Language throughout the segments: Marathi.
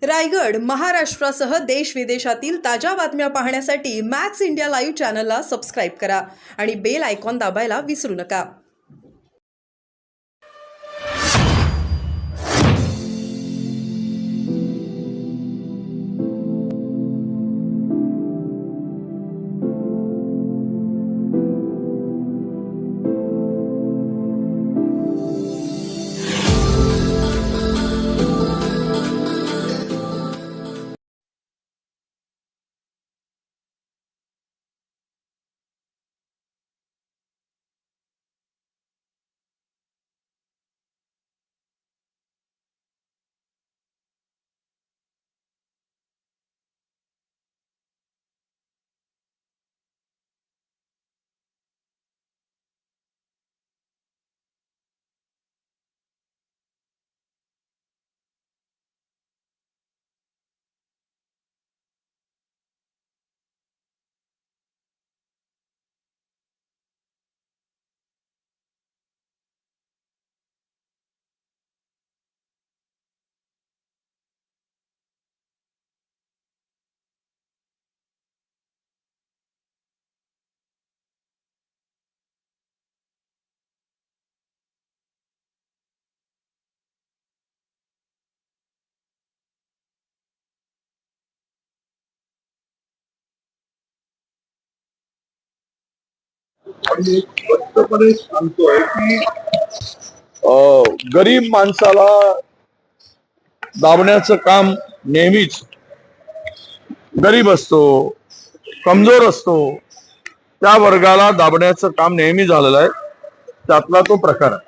रायगड, महाराष्ट्रासह देश विदेशातील ताज्या बातम्या पाहण्यासाठी मॅक्स इंडिया लाईव्ह चॅनलला सबस्क्राईब करा आणि बेल आयकॉन दाबायला विसरू नका. आणि स्पष्टपणे सांगतोय की गरीब माणसाला दाबण्याचं काम नेहमीच गरीब असतो, कमजोर असतो, त्या वर्गाला दाबण्याचं काम नेहमी झालेलं आहे. त्यातला तो प्रकार आहे.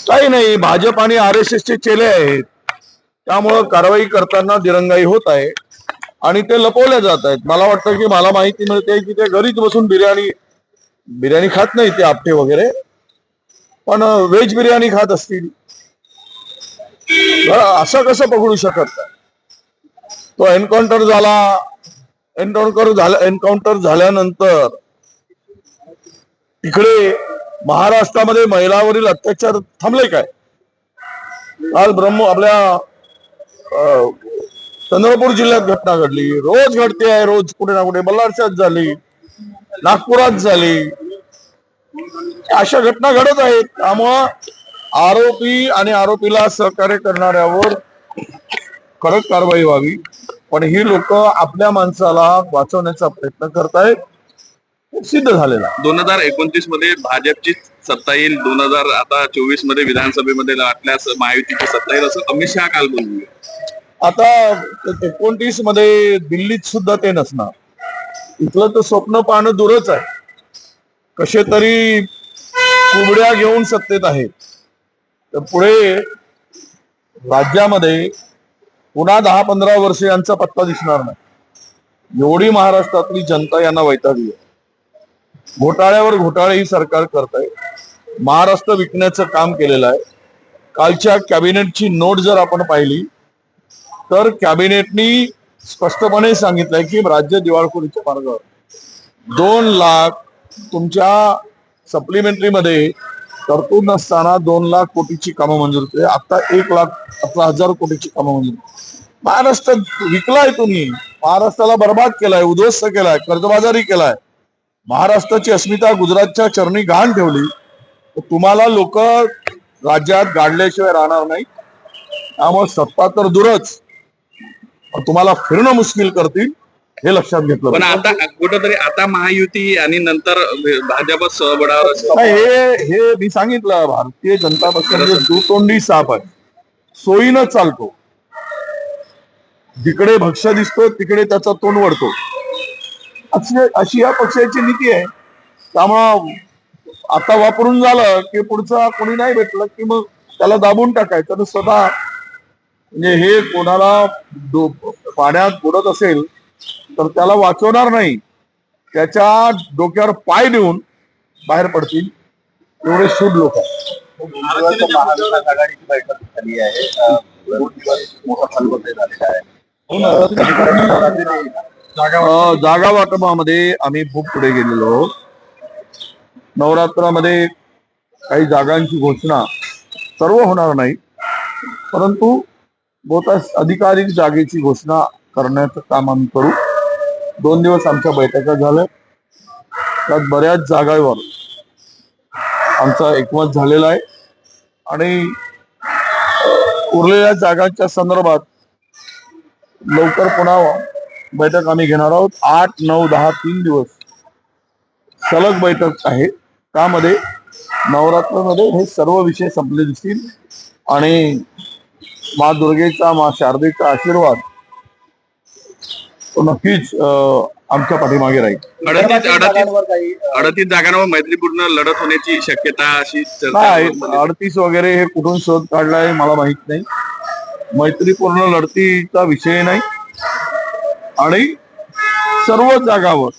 काही नाही, भाजप आणि RSS चे चेले आहेत, त्यामुळं कारवाई करताना दिरंगाई होत आहे आणि ते लपवल्या जात आहेत. मला वाटतं की मला माहिती मिळते की ते घरीच बसून बिर्याणी खात नाही, ते आपटे वगैरे, पण व्हेज बिर्याणी खात असतील. असं कसं पकडू शकत? तो एन्काउंटर झाल्यानंतर तिकडे महाराष्ट्रामध्ये महिलांवरील अत्याचार थांबले काय? काल आपल्या चंद्रपूर जिल्ह्यात घटना घडली, रोज घडते आहे, रोज कुठे ना कुठे. बल्लारशात झाली, नागपुरात झाली, अशा घटना घडत आहेत. त्यामुळं आरोपी आणि आरोपीला सहकार्य करणाऱ्यावर कडक कारवाई व्हावी. पण ही लोक आपल्या माणसाला वाचवण्याचा प्रयत्न करतायत, सिद्ध झालेला. 2029 मध्ये भाजपची सत्ता येईल, 2024 मध्ये विधानसभेमध्ये लाटल्यास महायुतीची सत्ता येईल, असं अमित शहा काल बोलले. आता 29 मध्ये दिल्लीत सुद्धा ते नसणार. इथलं तर स्वप्न पाहणं दूरच आहे. कसे तरी कुबड्या घेऊन सत्तेत आहेत, तर पुढे राज्यामध्ये पुन्हा 10-15 वर्ष यांचा पत्ता दिसणार नाही. एवढी महाराष्ट्रातली जनता यांना वैतागली आहे. घोटाळ्यावर घोटाळे ही सरकार करत आहे. महाराष्ट्र विकण्याचं काम केलेलं आहे. कालच्या कॅबिनेटची नोट जर आपण पाहिली तर कॅबिनेटनी स्पष्टपणे सांगितलंय की राज्य दिवाळखोरीच्या मार्गावर. 2 लाख तुमच्या सप्लिमेंटरी मध्ये तरतूद नसताना 2 लाख कोटीची कामं मंजूर केली. आता 1,11,000 कोटीची कामं मंजूर. महाराष्ट्र विकलाय तुम्ही, महाराष्ट्राला बर्बाद केलाय, उद्ध्वस्त केलाय, कर्जबाजारी केलाय, महाराष्ट्राची अस्मिता गुजरातच्या चरणी घाण ठेवली. तुम्हाला लोक राज्यात गाडल्याशिवाय राहणार नाही. त्यामुळे सत्ता तर दूरच, तुम्हाला फिरणं मुश्किल करतील, हे लक्षात घेतलं. पण आता कुठंतरी आता महायुती आणि नंतर भाजप सहबळावर हे मी सांगितलं, भारतीय जनता पक्ष म्हणजे दुतोंडी साप आहे, सोयीनं चालतो. जिकडे भक्ष्य दिसतो तिकडे त्याचा तोंड वळतो, अशी या पक्षाची नीती आहे. त्यामुळं आता वापरून झालं की पुढचा कोणी नाही भेटलं की मग त्याला दाबून टाकायचं. तर स्वतः म्हणजे हे कोणाला पाण्यात बुडत असेल तर त्याला वाचवणार नाही, त्याच्या डोक्यावर पाय देऊन बाहेर पडतील, एवढे सूड लोक. आघाडीची बैठक झाली आहे, 2 दिवस मोठा फलबद्ध झालेला आहे. जागा वाटपामध्ये आम्ही खूप पुढे गेलेलो. नवरात्रामध्ये काही जागांची घोषणा सर्व होणार नाही, परंतु बहुतांश अधिकाधिक जागेची घोषणा करण्याचं काम आम्ही करू. 2 दिवस आमच्या बैठका झाल्या, त्यात बऱ्याच जागांवर आमचा एकमत झालेला आहे आणि उरलेल्या जागांच्या संदर्भात लवकर पुन्हा बैठक आम्ही घेणार आहोत. 8, 9, 10 3 दिवस सलग बैठक आहे. त्यामध्ये नवरात्रमध्ये हे सर्व विषय संपले दिसतील आणि मा दुर्गेचा, मा शारदेचा आशीर्वाद तो नक्कीच आमच्या पाठीमागे राहील. 38 जागांवर मैत्रीपूर्ण लढत होण्याची शक्यता अशी नाही, चर्चा 38 वगैरे हे कुठून शोध काढलाय मला माहित नाही. मैत्रीपूर्ण लढतीचा विषय नाही आणि सर्व जागावर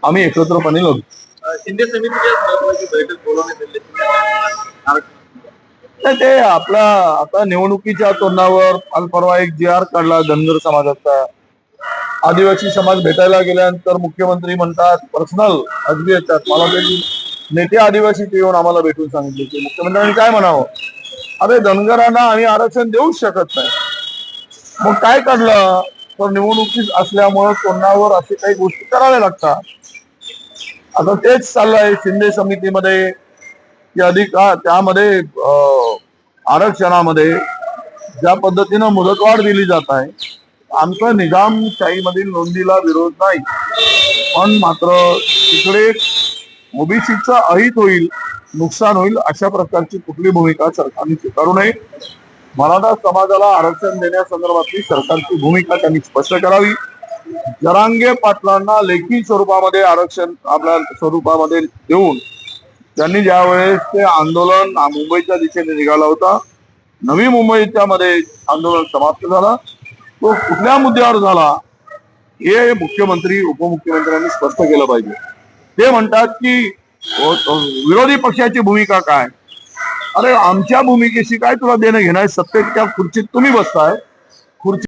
आम्ही एकत्रपणे लढू. शिंदे समितीची बैठक बोलवण्यात नाही, ते आपला आता निवडणुकीच्या तोंडावर काल परवा एक GR काढला धनगर समाजाचा. आदिवासी समाज भेटायला गेल्यानंतर मुख्यमंत्री म्हणतात पर्सनल अगदी याच्यात मला ते नेते आदिवासीचे येऊन आम्हाला भेटून सांगितले की मुख्यमंत्र्यांनी काय म्हणावं, अरे धनगरांना आम्ही आरक्षण देऊ शकत नाही. मग काय काढलं तर निवडणुकीत असल्यामुळं तोंडावर असे काही गोष्टी कराव्या लागतात. आता तेच चाललंय शिंदे समितीमध्ये की त्यामध्ये आरक्षणामध्ये ज्या पद्धतीनं मुदतवाढ दिली जात आहे, आमचा निजामशाहीमधील नोंदीला विरोध नाही, पण मात्र तिकडे ओबीसीचं अहित होईल, नुकसान होईल अशा प्रकारची कुठली भूमिका सरकारने स्वीकारू नये. मराठा समाजाला आरक्षण देण्यासंदर्भातली सरकारची भूमिका त्यांनी स्पष्ट करावी. जरांगे पाटलांना लेखी स्वरूपामध्ये आरक्षण आपल्या स्वरूपामध्ये देऊन त्यांनी ज्यावेळेस ते आंदोलन मुंबईच्या दिशेने निघाला होता, नवी मुंबईच्या मध्ये आंदोलन समाप्त झाला, तो कुठल्या मुद्द्यावर झाला हे मुख्यमंत्री उपमुख्यमंत्र्यांनी स्पष्ट केलं पाहिजे. ते म्हणतात की विरोधी पक्षाची भूमिका काय. अरे आमच्या भूमिकेशी काय तुला देणं घेणं आहे, सत्तेच्या खुर्चीत तुम्ही बसताय,